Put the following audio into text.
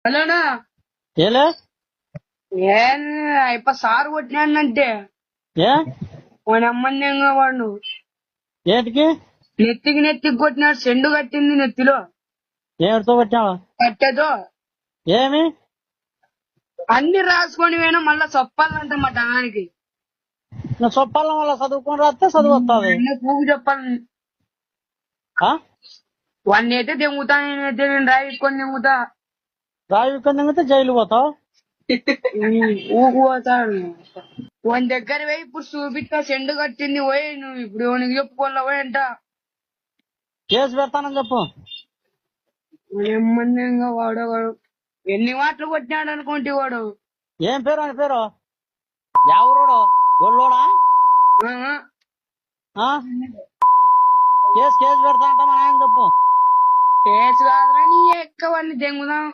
హలోనా ఏలే ఏం అయిపో సారు కొట్టినానంటే ఏ వాడి అమ్మని వాడు ఏంటికి నెత్తికి కొట్టినాడు. సెండు కట్టింది నెత్తిలో ఏమిటితో పెట్టావా కట్టెతో. ఏమి అన్ని రాసుకొని పోయినా మళ్ళా చెప్పాలంట మా టనానికి. నువ్వు చొప్పాల వల్ల చదువుకొని రాస్తే చదువు వస్తుంది. అన్నీ పూగు చెప్పాలి. వాడిని అయితే దెంగుతా, నేనైతే నేను రాయించుకొని దెంగుతా. రాయి కింద జైలు పోతావు. ఊకు పోతాడు. వాని దగ్గర పోయి ఇప్పుడు చూపిస్తా. సెండు కట్టింది పోయి నువ్వు ఇప్పుడు వానికి చెప్పుకోలే పోయి అంట. కేసు పెడతానని చెప్పు. ఏమన్నా ఇంకా వాడు ఎన్ని మాటలు కొట్టినాడు అనుకోండి వాడు. ఏం పేరు అని పేరు ఎవరోడు గొల్లోడా? కేసు పెడతానంట మా ఆయన చెప్పు. కేసు కాదురా నీ ఎక్క వాడిని దెంగుదాం.